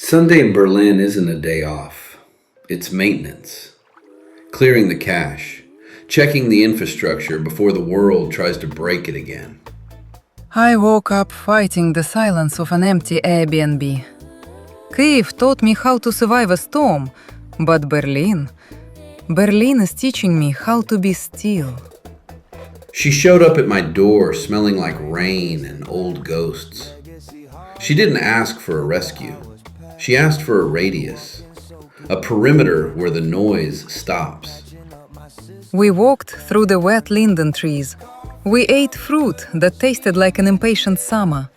Sunday in Berlin isn't a day off. It's maintenance. Clearing the cache. Checking the infrastructure before the world tries to break it again. I woke up fighting the silence of an empty Airbnb. Kyiv taught me how to survive a storm, but Berlin is teaching me how to be still. She showed up at my door smelling like rain and old ghosts. She didn't ask for a rescue. She asked for a radius, a perimeter where the noise stops. We walked through the wet linden trees. We ate fruit that tasted like an impatient summer.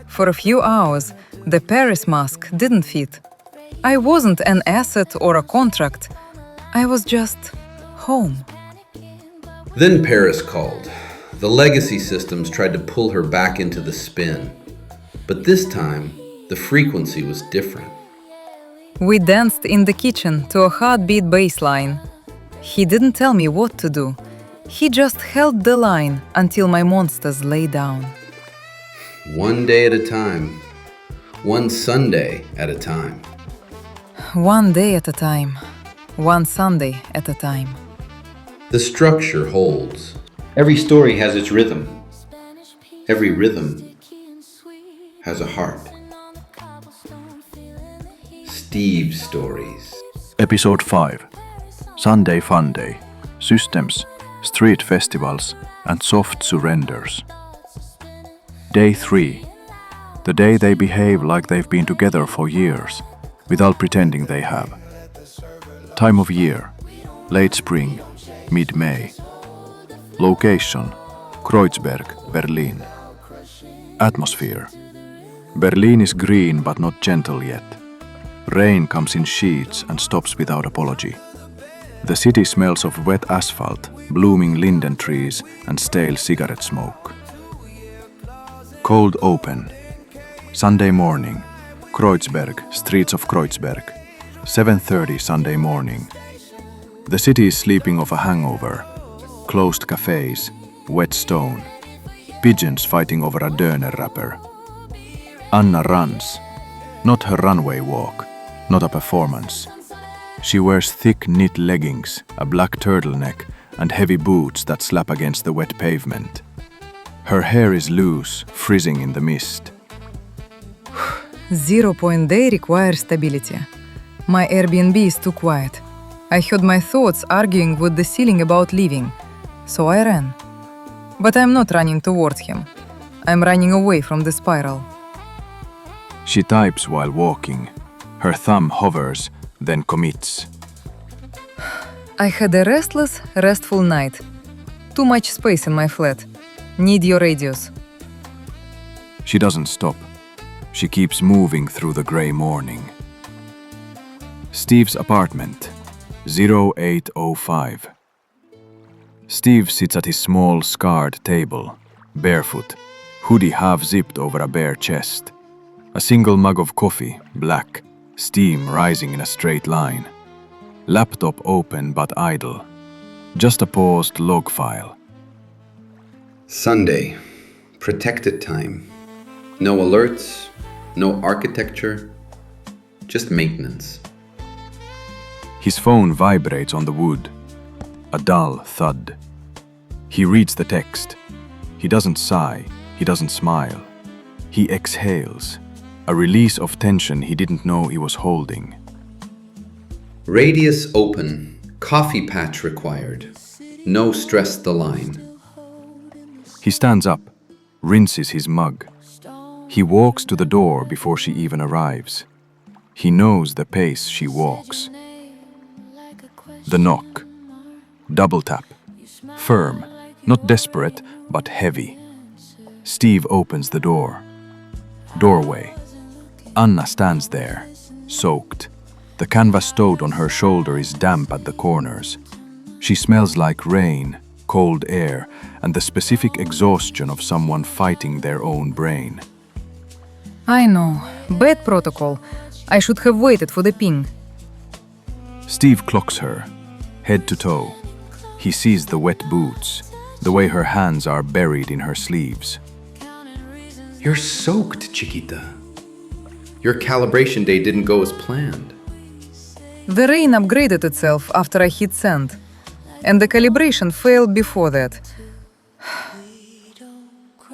For a few hours, the Paris mask didn't fit. I wasn't an asset or a contract. I was just home. Then Paris called. The legacy systems tried to pull her back into the spin. But this time, the frequency was different. We danced in the kitchen to a heartbeat bass line. He didn't tell me what to do. He just held the line until my monsters lay down. One day at a time. One Sunday at a time. One day at a time. One Sunday at a time. The structure holds. Every story has its rhythm. Every rhythm has a heart. Steve's Stories. Episode 5. Sunday Funday. Systems, street festivals, and soft surrenders. Day 3. The day they behave like they've been together for years, without pretending they have. Time of year. Late spring, mid-May. Location. Kreuzberg, Berlin. Atmosphere. Berlin is green but not gentle yet. Rain comes in sheets and stops without apology. The city smells of wet asphalt, blooming linden trees, and stale cigarette smoke. Cold open. Sunday morning. Kreuzberg, streets of Kreuzberg. 7:30 Sunday morning. The city is sleeping off a hangover. Closed cafes, wet stone. Pigeons fighting over a Döner wrapper. Anna runs. Not her runway walk, not a performance. She wears thick knit leggings, a black turtleneck, and heavy boots that slap against the wet pavement. Her hair is loose, frizzing in the mist. 0 day requires stability. My Airbnb is too quiet. I heard my thoughts arguing with the ceiling about leaving, so I ran. But I'm not running towards him. I'm running away from the spiral. She types while walking. Her thumb hovers, then commits. I had a restless, restful night. Too much space in my flat. Need your radius. She doesn't stop. She keeps moving through the gray morning. Steve's apartment, 0805. Steve sits at his small, scarred table, barefoot, hoodie half-zipped over a bare chest. A single mug of coffee, black, steam rising in a straight line. Laptop open but idle. Just a paused log file. Sunday. Protected time. No alerts, no architecture, just maintenance. His phone vibrates on the wood. A dull thud. He reads the text. He doesn't sigh. He doesn't smile. He exhales. A release of tension he didn't know he was holding. Radius open. Coffee patch required. No stress the line. He stands up, rinses his mug. He walks to the door before she even arrives. He knows the pace she walks. The knock. Double tap. Firm, not desperate, but heavy. Steve opens the door. Doorway. Anna stands there, soaked. The canvas tote on her shoulder is damp at the corners. She smells like rain, cold air, and the specific exhaustion of someone fighting their own brain. I know. Bad protocol. I should have waited for the ping. Steve clocks her, head to toe. He sees the wet boots, the way her hands are buried in her sleeves. You're soaked, Chiquita. Your calibration day didn't go as planned. The rain upgraded itself after I hit send, and the calibration failed before that.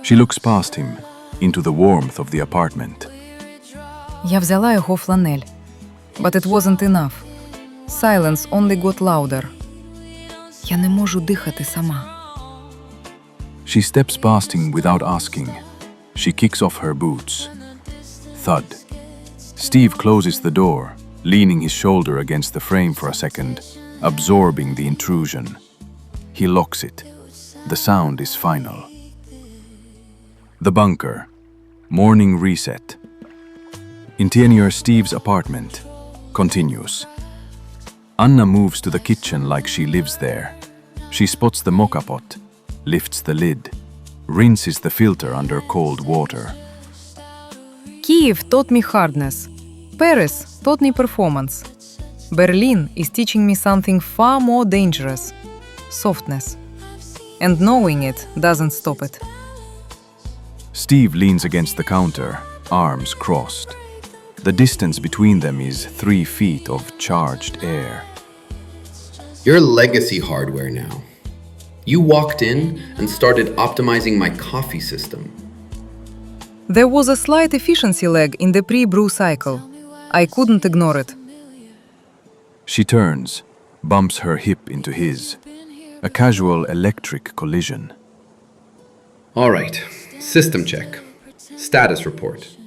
She looks past him, into the warmth of the apartment. Я взяла його фланель. But it wasn't enough. Silence only got louder. Я не можу дихати сама. She steps past him without asking. She kicks off her boots. Thud. Steve closes the door, leaning his shoulder against the frame for a second, absorbing the intrusion. He locks it. The sound is final. The bunker. Morning reset. Interior Steve's apartment. Continues. Anna moves to the kitchen like she lives there. She spots the mocha pot, lifts the lid, rinses the filter under cold water. Kiev taught me hardness. Paris taught me performance. Berlin is teaching me something far more dangerous. Softness. And knowing it doesn't stop it. Steve leans against the counter, arms crossed. The distance between them is 3 feet of charged air. You're legacy hardware now. You walked in and started optimizing my coffee system. There was a slight efficiency lag in the pre-brew cycle. I couldn't ignore it. She turns, bumps her hip into his. A casual electric collision. All right, system check. Status report.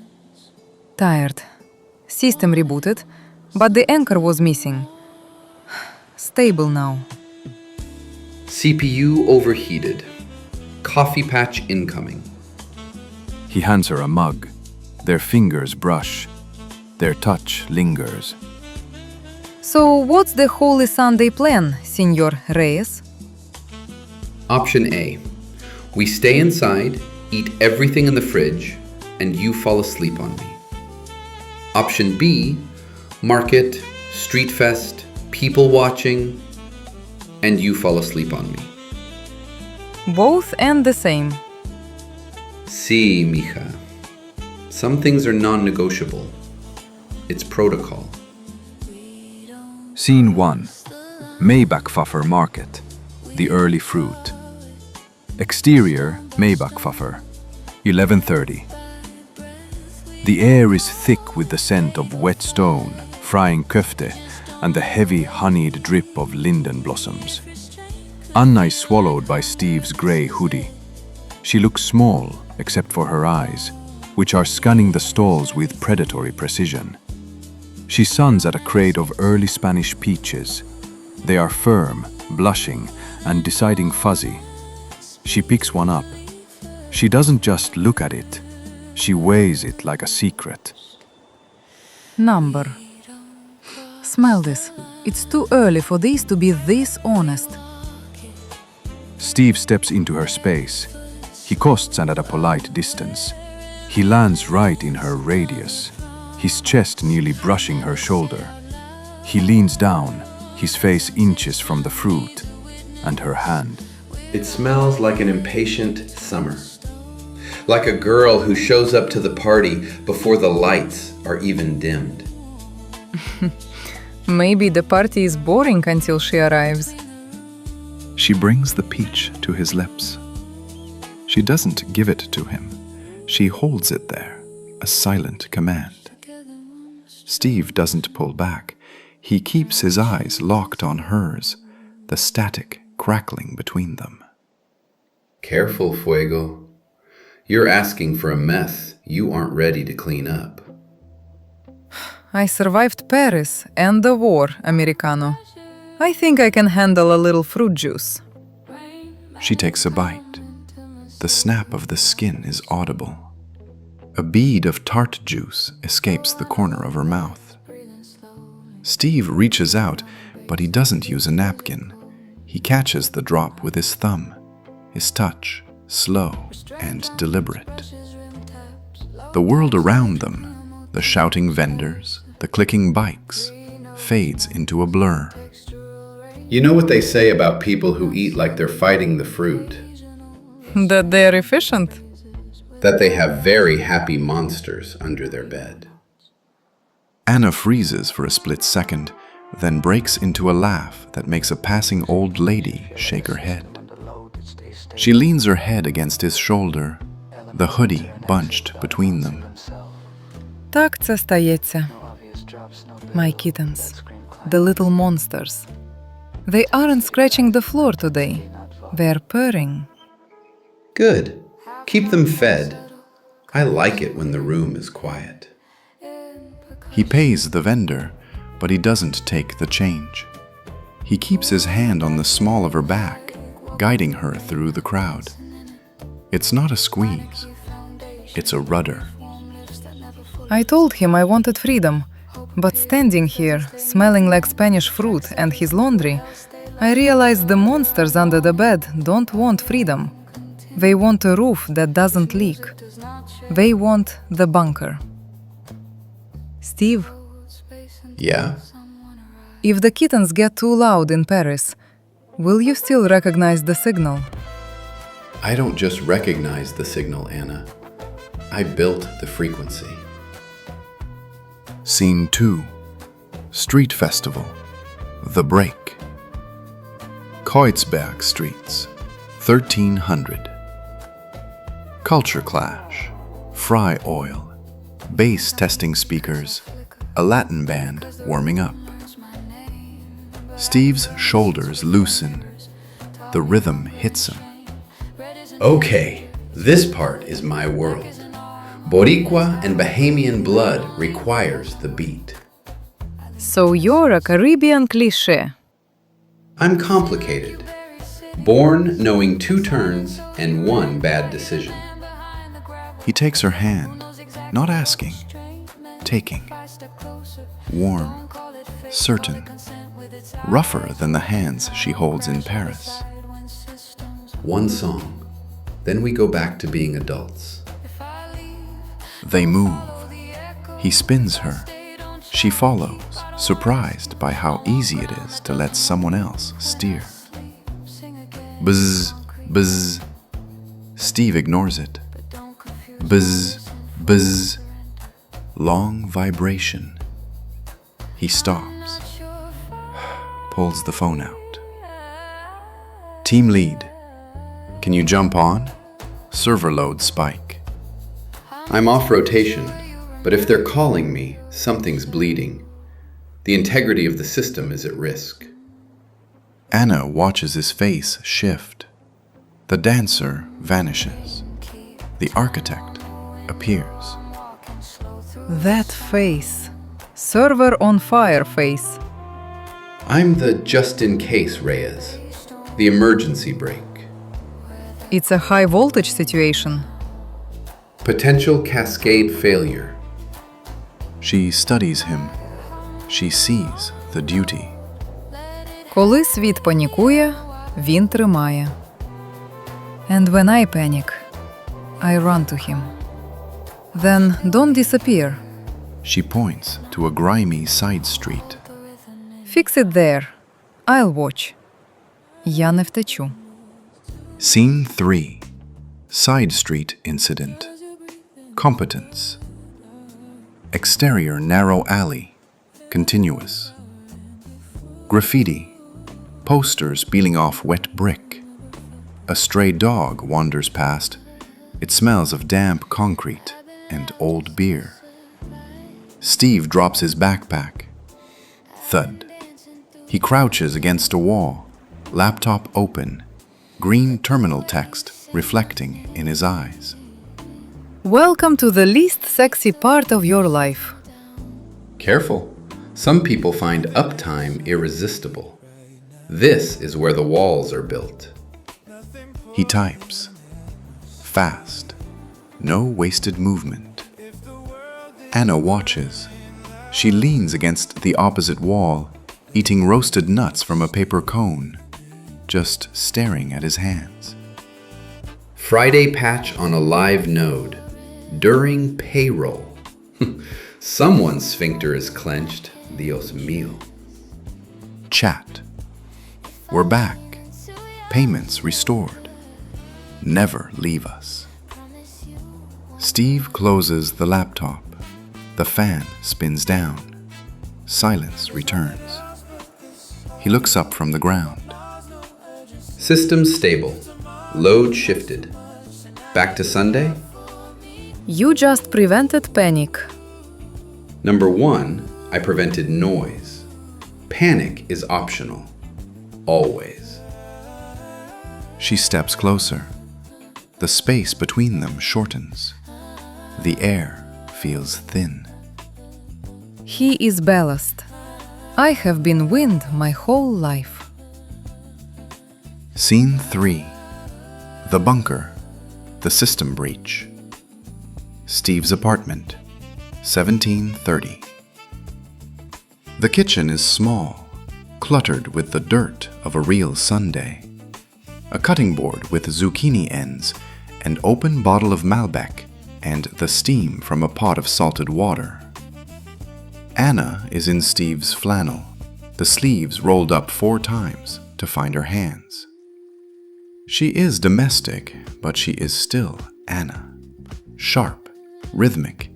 Tired. System rebooted, but the anchor was missing. Stable now. CPU overheated. Coffee patch incoming. He hands her a mug. Their fingers brush. Their touch lingers. So what's the Holy Sunday plan, Senor Reyes? Option A. We stay inside, eat everything in the fridge, and you fall asleep on me. Option B. Market, street fest, people watching, and you fall asleep on me. Both and the same. Sí, mija. Some things are non-negotiable. It's protocol. Scene 1. Maybachpfeffer Market. The early fruit. Exterior Maybachpfeffer. 11:30. The air is thick with the scent of wet stone, frying köfte, and the heavy honeyed drip of linden blossoms. Anna is swallowed by Steve's grey hoodie. She looks small, except for her eyes, which are scanning the stalls with predatory precision. She suns at a crate of early Spanish peaches. They are firm, blushing, and deciding fuzzy. She picks one up. She doesn't just look at it. She weighs it like a secret. Number. Smell this. It's too early for these to be this honest. Steve steps into her space. He costs and at a polite distance. He lands right in her radius, his chest nearly brushing her shoulder. He leans down, his face inches from the fruit and her hand. It smells like an impatient summer. Like a girl who shows up to the party before the lights are even dimmed. Maybe the party is boring until she arrives. She brings the peach to his lips. She doesn't give it to him. She holds it there, a silent command. Steve doesn't pull back. He keeps his eyes locked on hers, the static crackling between them. Careful, Fuego. You're asking for a mess you aren't ready to clean up. I survived Paris and the war, Americano. I think I can handle a little fruit juice. She takes a bite. The snap of the skin is audible. A bead of tart juice escapes the corner of her mouth. Steve reaches out, but he doesn't use a napkin. He catches the drop with his thumb, his touch slow and deliberate. The world around them, the shouting vendors, the clicking bikes, fades into a blur. You know what they say about people who eat like they're fighting the fruit? That they're efficient. That they have very happy monsters under their bed. Anna freezes for a split second, then breaks into a laugh that makes a passing old lady shake her head. She leans her head against his shoulder, the hoodie bunched between them. Так це стається. My kittens, the little monsters. They aren't scratching the floor today. They're purring. Good. Keep them fed. I like it when the room is quiet. He pays the vendor, but he doesn't take the change. He keeps his hand on the small of her back, guiding her through the crowd. It's not a squeeze. It's a rudder. I told him I wanted freedom, but standing here, smelling like Spanish fruit and his laundry, I realized the monsters under the bed don't want freedom. They want a roof that doesn't leak. They want the bunker. Steve, Yeah? if the kittens get too loud in Paris, will you still recognize the signal? I don't just recognize the signal, Anna. I built the frequency. Scene 2. Street Festival. The Break. Kreuzberg Streets, 1300. Culture clash. Fry oil. Bass testing speakers. A Latin band warming up. Steve's shoulders loosen. The rhythm hits him. Okay, this part is my world. Boricua and Bahamian blood requires the beat. So you're a Caribbean cliché. I'm complicated. Born knowing 2 turns and 1 bad decision. He takes her hand, not asking, taking. Warm, certain, rougher than the hands she holds in Paris. 1 song. Then we go back to being adults. They move. He spins her. She follows, surprised by how easy it is to let someone else steer. Buzz, buzz. Steve ignores it. Buzz, buzz. Long vibration. He stops. Pulls the phone out. Team lead. Can you jump on? Server load spike. I'm off rotation, but if they're calling me, something's bleeding. The integrity of the system is at risk. Anna watches his face shift. The dancer vanishes. The architect appears. That face. Server on fire face. I'm the just-in-case Reyes, the emergency brake. It's a high voltage situation. Potential cascade failure. She studies him. She sees the duty. Коли світ панікує, він тримає. And when I panic, I run to him. Then don't disappear. She points to a grimy side street. Fix it there. I'll watch. Я не втечу. Scene 3. Side street incident. Competence. Exterior narrow alley. Continuous. Graffiti. Posters peeling off wet brick. A stray dog wanders past. It smells of damp concrete and old beer. Steve drops his backpack. Thud. He crouches against a wall, laptop open, green terminal text reflecting in his eyes. Welcome to the least sexy part of your life. Careful. Some people find uptime irresistible. This is where the walls are built. He types. Fast. No wasted movement. Anna watches. She leans against the opposite wall, eating roasted nuts from a paper cone, just staring at his hands. Friday patch on a live node. During payroll. Someone's sphincter is clenched. Dios mío. Chat. We're back. Payments restored. Never leave us. Steve closes the laptop. The fan spins down. silence returns. He looks up from the ground. System stable. Load shifted. Back to Sunday? You just prevented panic. Number 1, I prevented noise. Panic is optional. Always. She steps closer. The space between them shortens. The air feels thin. He is ballast. I have been wind my whole life. Scene 3. The bunker. The system breach. Steve's apartment. 1730. The kitchen is small, cluttered with the dirt of a real Sunday. A cutting board with zucchini ends, an open bottle of Malbec, and the steam from a pot of salted water. Anna is in Steve's flannel, the sleeves rolled up 4 times to find her hands. She is domestic, but she is still Anna. Sharp, rhythmic,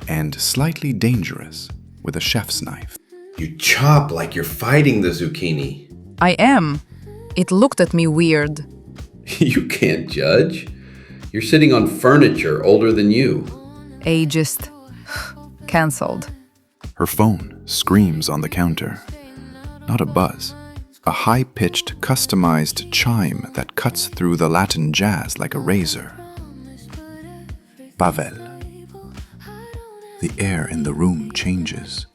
and slightly dangerous with a chef's knife. You chop like you're fighting the zucchini. I am. It looked at me weird. You can't judge. You're sitting on furniture older than you. Ageist. Cancelled. Her phone screams on the counter. Not a buzz. A high-pitched, customized chime that cuts through the Latin jazz like a razor. Pavel. The air in the room changes.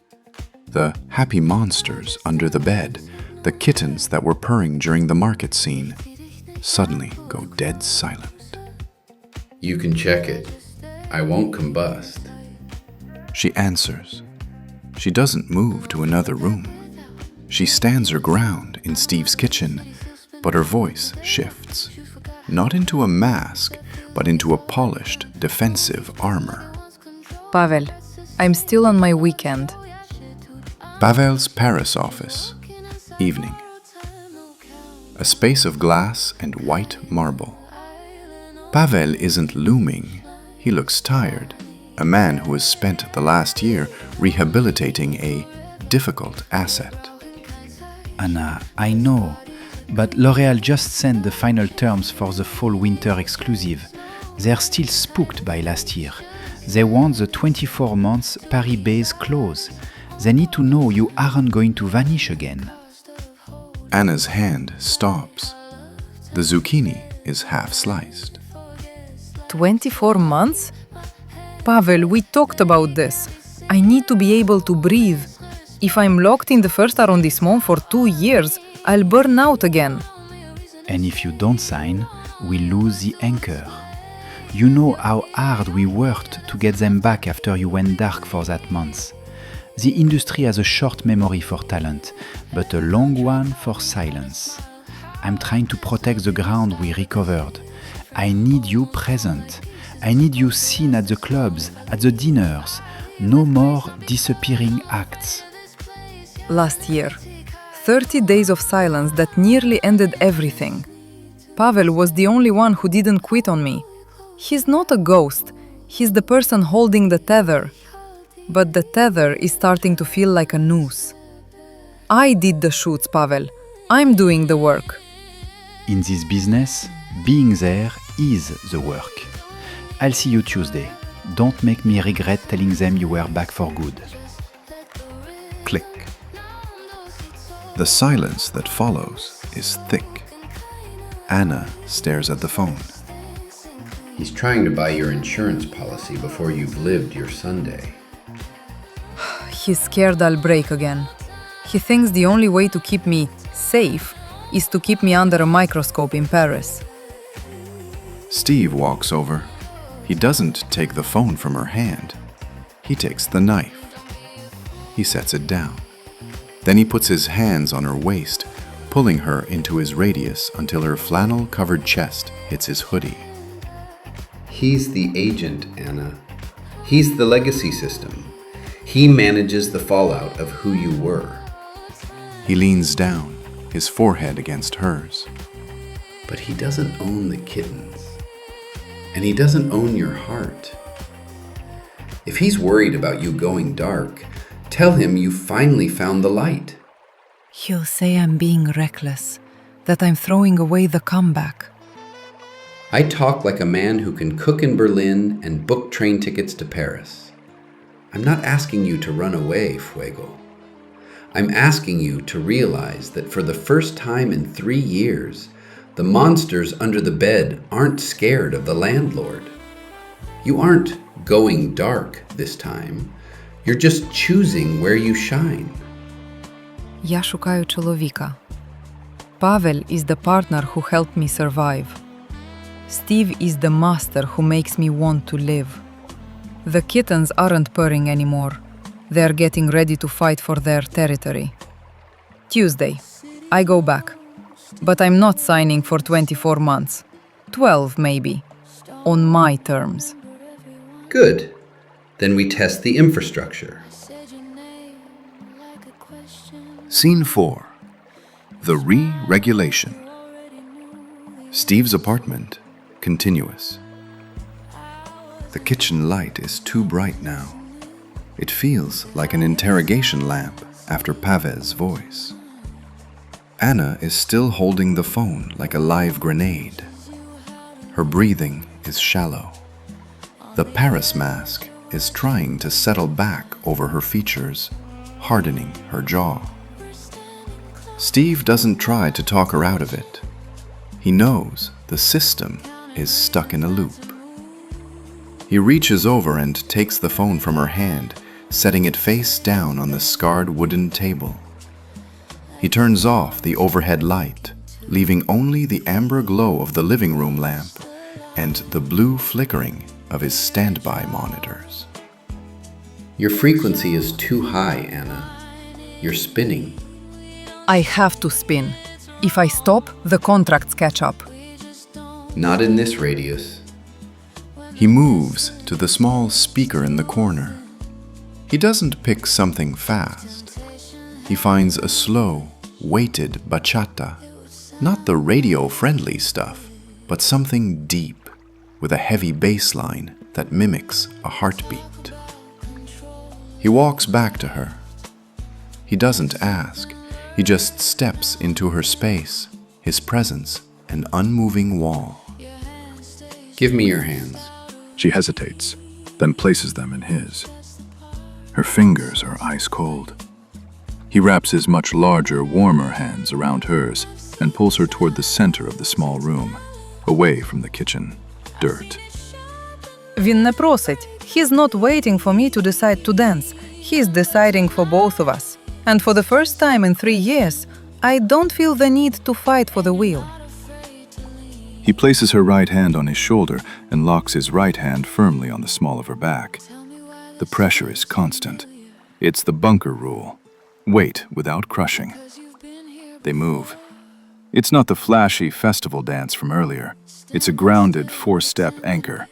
The happy monsters under the bed, the kittens that were purring during the market scene, suddenly go dead silent. You can check it. I won't combust. She answers. She doesn't move to another room. She stands her ground in Steve's kitchen, but her voice shifts. Not into a mask, but into a polished, defensive armor. Pavel, I'm still on my weekend. Pavel's Paris office. Evening. A space of glass and white marble. Pavel isn't looming. He looks tired. A man who has spent the last year rehabilitating a difficult asset. Anna, I know, but L'Oréal just sent the final terms for the fall-winter exclusive. They're still spooked by last year. They want the 24 months Paris base clause. They need to know you aren't going to vanish again. Anna's hand stops. The zucchini is half sliced. 24 months? Pavel, we talked about this. I need to be able to breathe. If I'm locked in the first arrondissement for 2 years, I'll burn out again. And if you don't sign, we lose the anchor. You know how hard we worked to get them back after you went dark for that month. The industry has a short memory for talent, but a long one for silence. I'm trying to protect the ground we recovered. I need you present. I need you seen at the clubs, at the dinners. No more disappearing acts. Last year, 30 days of silence that nearly ended everything. Pavel was the only one who didn't quit on me. He's not a ghost. He's the person holding the tether. But the tether is starting to feel like a noose. I did the shoots, Pavel. I'm doing the work. In this business, being there is the work. I'll see you Tuesday. Don't make me regret telling them you were back for good. Click. The silence that follows is thick. Anna stares at the phone. He's trying to buy your insurance policy before you've lived your Sunday. He's scared I'll break again. He thinks the only way to keep me safe is to keep me under a microscope in Paris. Steve walks over. He doesn't take the phone from her hand. He takes the knife. He sets it down. Then he puts his hands on her waist, pulling her into his radius until her flannel-covered chest hits his hoodie. He's the agent, Anna. He's the legacy system. He manages the fallout of who you were. He leans down, his forehead against hers. But he doesn't own the kittens. And he doesn't own your heart. If he's worried about you going dark, Tell him you finally found the light. He'll say I'm being reckless, that I'm throwing away the comeback. I talk like a man who can cook in Berlin and book train tickets to Paris. I'm not asking you to run away, Fuego. I'm asking you to realize that for the first time in 3 years, the monsters under the bed aren't scared of the landlord. You aren't going dark this time. You're just choosing where you shine. Я шукаю чоловіка. Pavel is the partner who helped me survive. Steve is the master who makes me want to live. The kittens aren't purring anymore. They're getting ready to fight for their territory. Tuesday, I go back. But I'm not signing for 24 months. 12 maybe. On my terms. Good. Then we test the infrastructure. Scene 4. The Re-Regulation. Steve's apartment, continuous. The kitchen light is too bright now. It feels like an interrogation lamp after Pavel's voice. Anna is still holding the phone like a live grenade. Her breathing is shallow. The Paris mask is trying to settle back over her features, hardening her jaw. Steve doesn't try to talk her out of it. He knows the system is stuck in a loop. He reaches over and takes the phone from her hand, setting it face down on the scarred wooden table. He turns off the overhead light, leaving only the amber glow of the living room lamp and the blue flickering of his standby monitors. Your frequency is too high, Anna. You're spinning. I have to spin. If I stop, the contracts catch up. Not in this radius. He moves to the small speaker in the corner. He doesn't pick something fast. He finds a slow, weighted bachata. Not the radio-friendly stuff, but something deep, with a heavy bass line that mimics a heartbeat. He walks back to her. He doesn't ask. He just steps into her space, his presence an unmoving wall. Give me your hands. She hesitates, then places them in his. Her fingers are ice cold. He wraps his much larger, warmer hands around hers and pulls her toward the center of the small room, away from the kitchen, dirt. Він не просить. He's not waiting for me to decide to dance. He's deciding for both of us. And for the first time in 3 years, I don't feel the need to fight for the wheel. He places her right hand on his shoulder and locks his right hand firmly on the small of her back. The pressure is constant. It's the bunker rule. Wait without crushing. They move. It's not the flashy festival dance from earlier. It's a grounded 4-step anchor.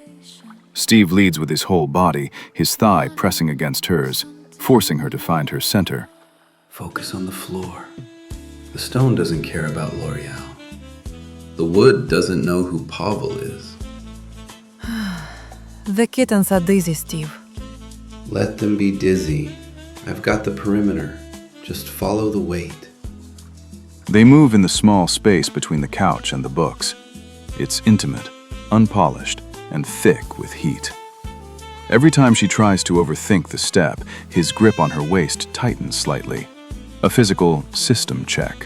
Steve leads with his whole body, his thigh pressing against hers, forcing her to find her center. Focus on the floor. The stone doesn't care about L'Oreal. The wood doesn't know who Pavel is. The kittens are dizzy, Steve. Let them be dizzy. I've got the perimeter. Just follow the weight. They move in the small space between the couch and the books. It's intimate, unpolished, and thick with heat. Every time she tries to overthink the step, his grip on her waist tightens slightly. A physical system check.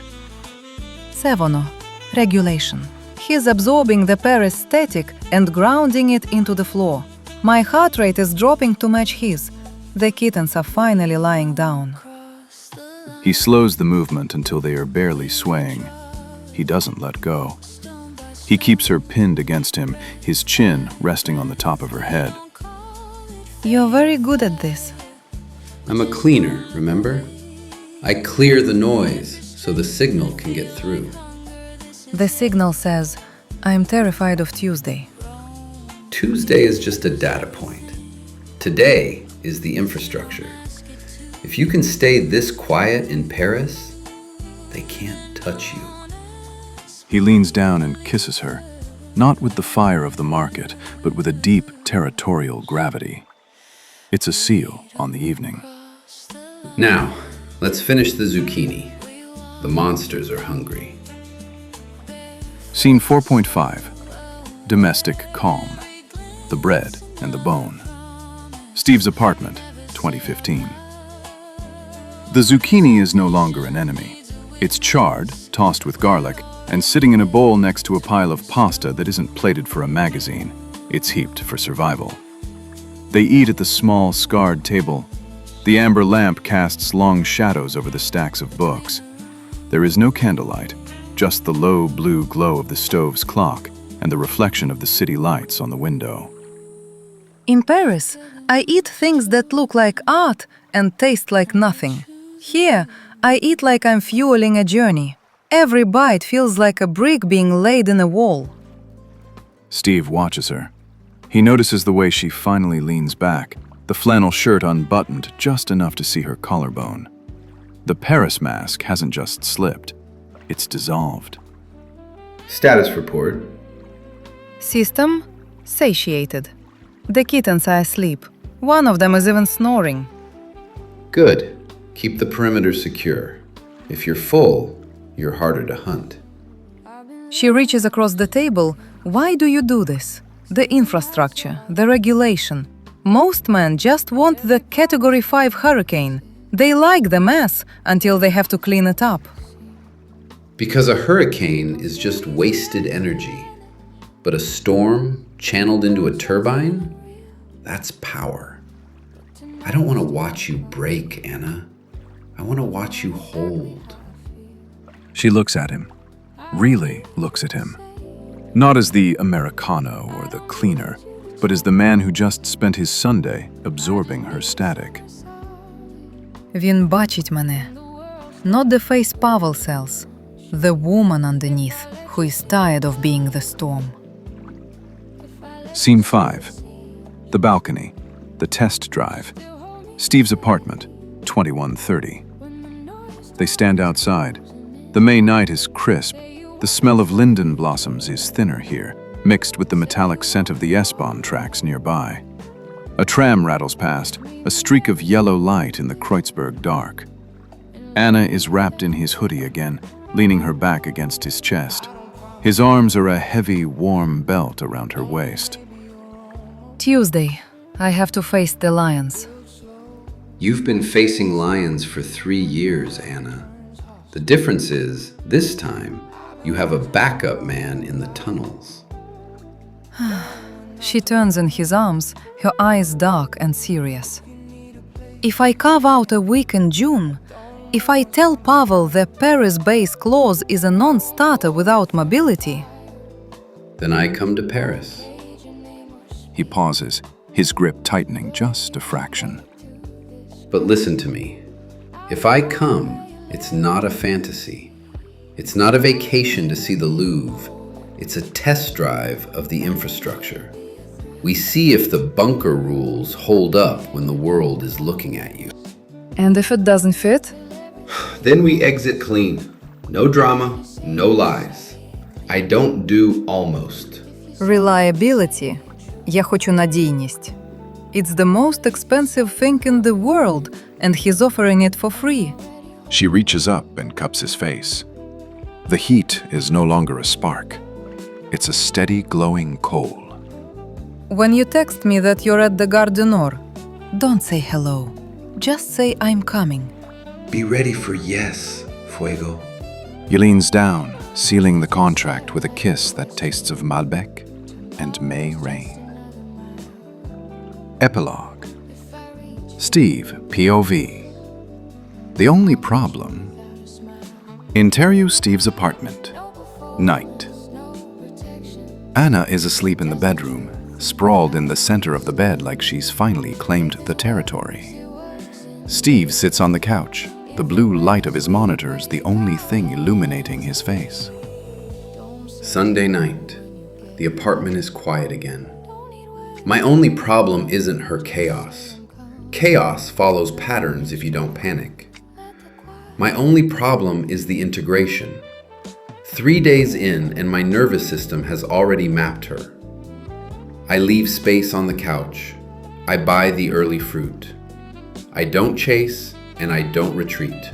Sevono. Regulation. He's absorbing the Paris static and grounding it into the floor. My heart rate is dropping to match his. The kittens are finally lying down. He slows the movement until they are barely swaying. He doesn't let go. He keeps her pinned against him, his chin resting on the top of her head. You're very good at this. I'm a cleaner, remember? I clear the noise so the signal can get through. The signal says, I'm terrified of Tuesday. Tuesday is just a data point. Today is the infrastructure. If you can stay this quiet in Paris, they can't touch you. He leans down and kisses her, not with the fire of the market, but with a deep territorial gravity. It's a seal on the evening. Now, let's finish the zucchini. The monsters are hungry. Scene 4.5. Domestic calm. The bread and the bone. Steve's apartment, 2015. The zucchini is no longer an enemy. It's charred, tossed with garlic, and sitting in a bowl next to a pile of pasta that isn't plated for a magazine. It's heaped for survival. They eat at the small, scarred table. The amber lamp casts long shadows over the stacks of books. There is no candlelight, just the low blue glow of the stove's clock and the reflection of the city lights on the window. In Paris, I eat things that look like art and taste like nothing. Here, I eat like I'm fueling a journey. Every bite feels like a brick being laid in a wall. Steve watches her. He notices the way she finally leans back, the flannel shirt unbuttoned just enough to see her collarbone. The Paris mask hasn't just slipped, it's dissolved. Status report. System satiated. The kittens are asleep. One of them is even snoring. Good. Keep the perimeter secure. If you're full, you're harder to hunt. She reaches across the table. Why do you do this? The infrastructure, the regulation. Most men just want the Category 5 hurricane. They like the mess until they have to clean it up. Because a hurricane is just wasted energy. But a storm channeled into a turbine? That's power. I don't want to watch you break, Anna. I want to watch you hold. She looks at him, really looks at him. Not as the Americano or the cleaner, but as the man who just spent his Sunday absorbing her static. Він бачить мене. Not the face Pavel sells. The woman underneath who is tired of being the storm. Scene 5. The balcony, the test drive. Steve's apartment, 2130. They stand outside. The May night is crisp. The smell of linden blossoms is thinner here, mixed with the metallic scent of the S-Bahn tracks nearby. A tram rattles past, a streak of yellow light in the Kreuzberg dark. Anna is wrapped in his hoodie again, leaning her back against his chest. His arms are a heavy, warm belt around her waist. Tuesday, I have to face the lions. You've been facing lions for 3 years, Anna. The difference is, this time, you have a backup man in the tunnels. She turns in his arms, her eyes dark and serious. If I carve out a week in June, if I tell Pavel the Paris base clause is a non-starter without mobility, Then I come to Paris. He pauses, his grip tightening just a fraction. But listen to me. If I come, it's not a fantasy. It's not a vacation to see the Louvre. It's a test drive of the infrastructure. We see if the bunker rules hold up when the world is looking at you. and if it doesn't fit, Then we exit clean. No drama, no lies. I don't do almost. reliability. Я хочу надійність. It's the most expensive thing in the world, and he's offering it for free. She reaches up and cups his face. The heat is no longer a spark. It's a steady, glowing coal. When you text me that you're at the Gare du Nord, don't say hello. Just say I'm coming. Be ready for yes, Fuego. He leans down, sealing the contract with a kiss that tastes of Malbec and May rain. Epilogue. Steve, POV. The only problem. Interview Steve's apartment. Night. Anna is asleep in the bedroom, sprawled in the center of the bed like she's finally claimed the territory. Steve sits on the couch, the blue light of his monitors the only thing illuminating his face. Sunday night. The apartment is quiet again. My only problem isn't her chaos. Chaos follows patterns if you don't panic. My only problem is the integration. 3 days in and my nervous system has already mapped her. I leave space on the couch. I buy the early fruit. I don't chase, and I don't retreat.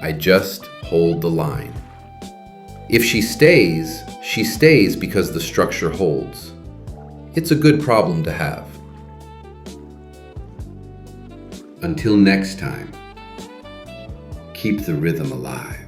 I just hold the line. If she stays because the structure holds. It's a good problem to have. Until next time, keep the rhythm alive.